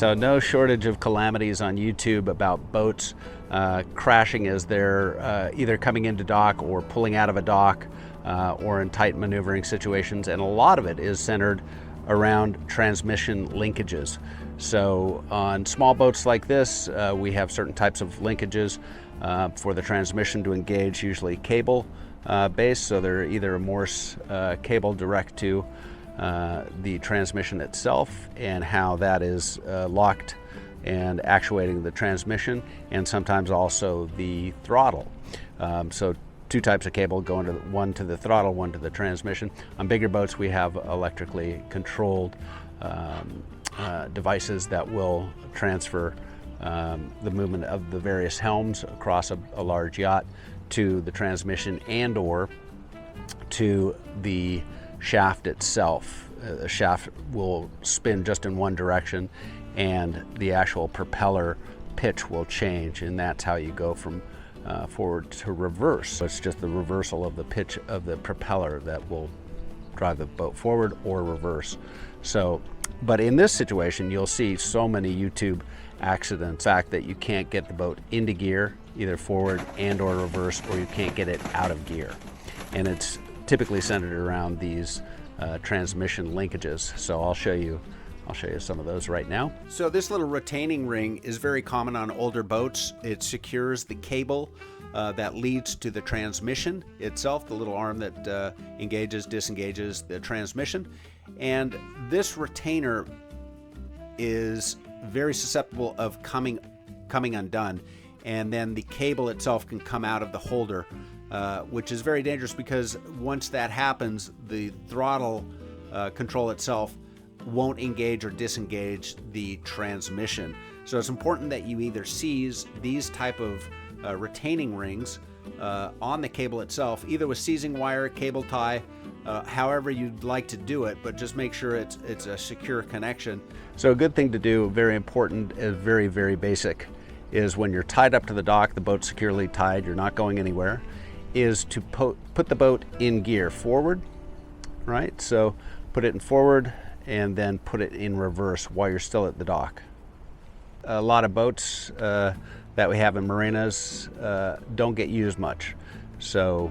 So no shortage of calamities on YouTube about boats crashing as they're either coming into dock or pulling out of a dock or in tight maneuvering situations, and a lot of it is centered around transmission linkages. So on small boats like this, we have certain types of linkages for the transmission to engage, usually cable based, so they're either a Morse cable direct to the transmission itself and how that is locked and actuating the transmission, and sometimes also the throttle. So two types of cable going to one to the throttle, one to the transmission. On bigger boats we have electrically controlled devices that will transfer the movement of the various helms across a large yacht to the transmission and or to the shaft itself. The shaft will spin just in one direction and the actual propeller pitch will change, and that's how you go from forward to reverse. So it's just the reversal of the pitch of the propeller that will drive the boat forward or reverse. So, but in this situation, you'll see so many YouTube accidents, fact that you can't get the boat into gear, either forward and or reverse, or you can't get it out of gear. And it's typically centered around these transmission linkages. So I'll show you some of those right now. So this little retaining ring is very common on older boats. It secures the cable that leads to the transmission itself, the little arm that engages, disengages the transmission. And this retainer is very susceptible of coming undone, and then the cable itself can come out of the holder, which is very dangerous because once that happens, the throttle control itself won't engage or disengage the transmission. So it's important that you either seize these type of retaining rings on the cable itself, either with seizing wire, cable tie, however you'd like to do it, but just make sure it's a secure connection. So a good thing to do, very important, is very, very basic, is when you're tied up to the dock, the boat's securely tied, you're not going anywhere, is to put the boat in gear forward, right? So put it in forward and then put it in reverse while you're still at the dock. A lot of boats that we have in marinas don't get used much. So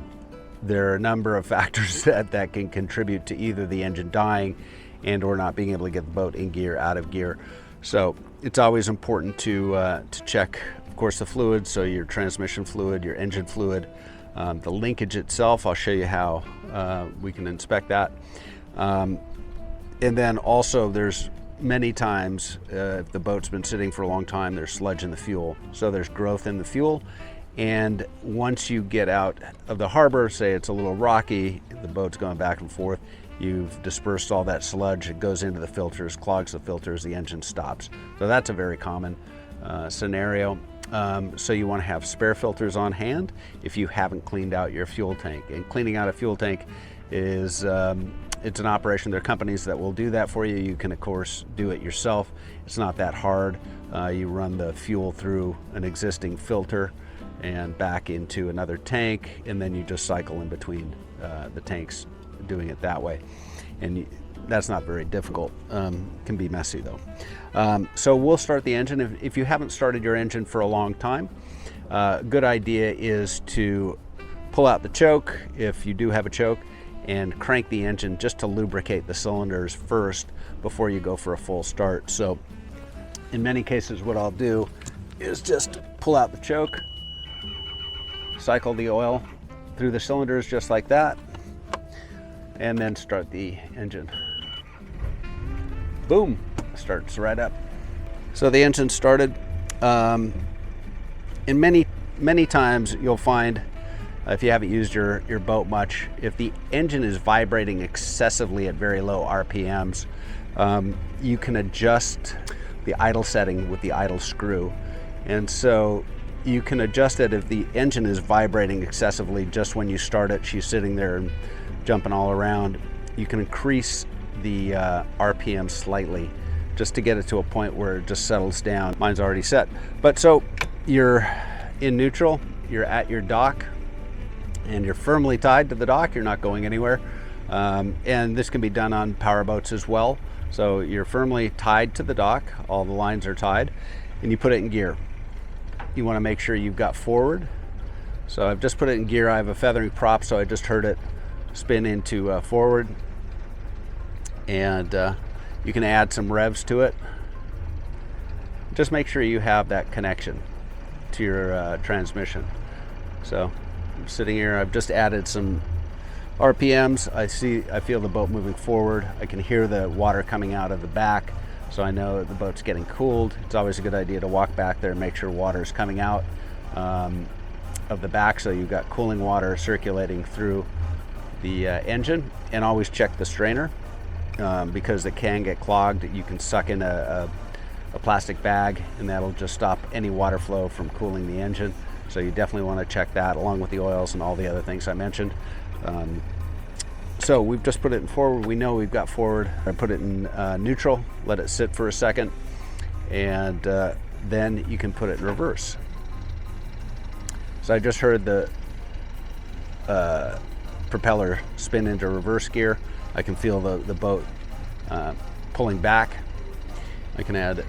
there are a number of factors that can contribute to either the engine dying and or not being able to get the boat in gear, out of gear. So it's always important to check, of course, the fluids, so your transmission fluid, your engine fluid, the linkage itself. I'll show you how we can inspect that. And then also there's many times, if the boat's been sitting for a long time, there's sludge in the fuel. So there's growth in the fuel. And once you get out of the harbor, say it's a little rocky, the boat's going back and forth, you've dispersed all that sludge, it goes into the filters, clogs the filters, the engine stops. So that's a very common scenario. So you want to have spare filters on hand if you haven't cleaned out your fuel tank. And cleaning out a fuel tank is it's an operation. There are companies that will do that for you. You can, of course, do it yourself. It's not that hard. You run the fuel through an existing filter and back into another tank, and then you just cycle in between the tanks, doing it that way. And that's not very difficult. Can be messy though. So we'll start the engine. If you haven't started your engine for a long time, a good idea is to pull out the choke, if you do have a choke, and crank the engine just to lubricate the cylinders first before you go for a full start. So in many cases what I'll do is just pull out the choke, cycle the oil through the cylinders just like that, and then start the engine. Boom, starts right up. So the engine started. And many times you'll find, if you haven't used your boat much, if the engine is vibrating excessively at very low RPMs, you can adjust the idle setting with the idle screw. And so you can adjust it if the engine is vibrating excessively just when you start it, she's sitting there and jumping all around. You can increase the RPM slightly just to get it to a point where it just settles down. Mine's already set. But so you're in neutral, you're at your dock, and you're firmly tied to the dock, you're not going anywhere. And this can be done on power boats as well. So you're firmly tied to the dock, all the lines are tied, and you put it in gear. You want to make sure you've got forward. So I've just put it in gear. I have a feathering prop, so I just heard it spin into forward. And you can add some revs to it. Just make sure you have that connection to your transmission. So I'm sitting here, I've just added some RPMs. I feel the boat moving forward. I can hear the water coming out of the back, so I know the boat's getting cooled. It's always a good idea to walk back there and make sure water is coming out of the back, so you've got cooling water circulating through the engine. And always check the strainer because it can get clogged. You can suck in a plastic bag, and that'll just stop any water flow from cooling the engine. So you definitely want to check that, along with the oils and all the other things I mentioned. So we've just put it in forward. We know we've got forward. I put it in neutral, let it sit for a second, and then you can put it in reverse. So I just heard the propeller spin into reverse gear. I can feel the boat pulling back. I can add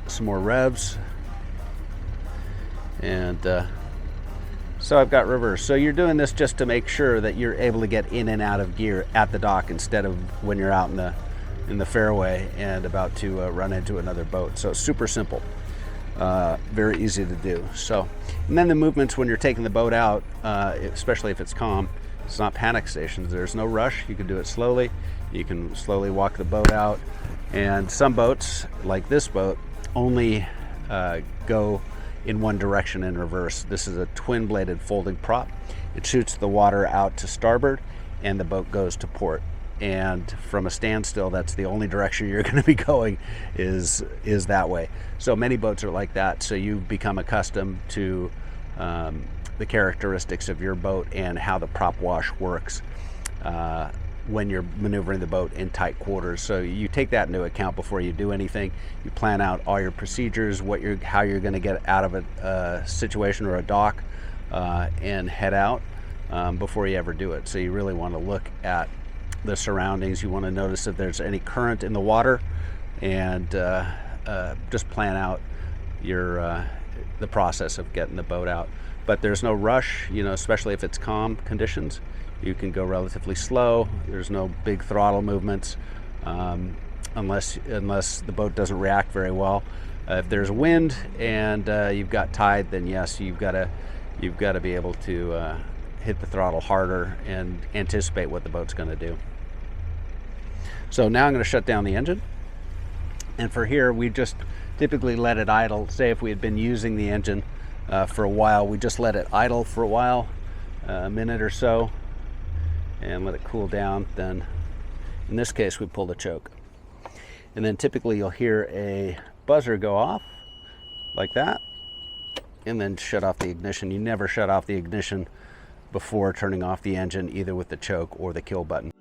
some more revs, and so I've got reverse. So you're doing this just to make sure that you're able to get in and out of gear at the dock instead of when you're out in the fairway and about to run into another boat. So it's super simple, very easy to do. So, and then the movements when you're taking the boat out, especially if it's calm, it's not panic stations. There's no rush. You can do it slowly. You can slowly walk the boat out. And some boats, like this boat, only go in one direction in reverse. This is a twin-bladed folding prop. It shoots the water out to starboard, and the boat goes to port. And from a standstill, that's the only direction you're going to be going is that way. So many boats are like that. So you become accustomed to the characteristics of your boat and how the prop wash works when you're maneuvering the boat in tight quarters. So you take that into account before you do anything. You plan out all your procedures, how you're going to get out of a situation or a dock and head out before you ever do it. So you really want to look at the surroundings. You want to notice if there's any current in the water, and just plan out the process of getting the boat out. But there's no rush, especially if it's calm conditions. You can go relatively slow. There's no big throttle movements unless the boat doesn't react very well. If there's wind and you've got tide, then yes, you've got to be able to hit the throttle harder and anticipate what the boat's going to do. So now I'm going to shut down the engine. And for here, we just typically let it idle. Say if we had been using the engine for a while, we just let it idle for a while, a minute or so, and let it cool down. Then in this case, we pull the choke. And then typically you'll hear a buzzer go off like that, and then shut off the ignition. You never shut off the ignition before turning off the engine, either with the choke or the kill button.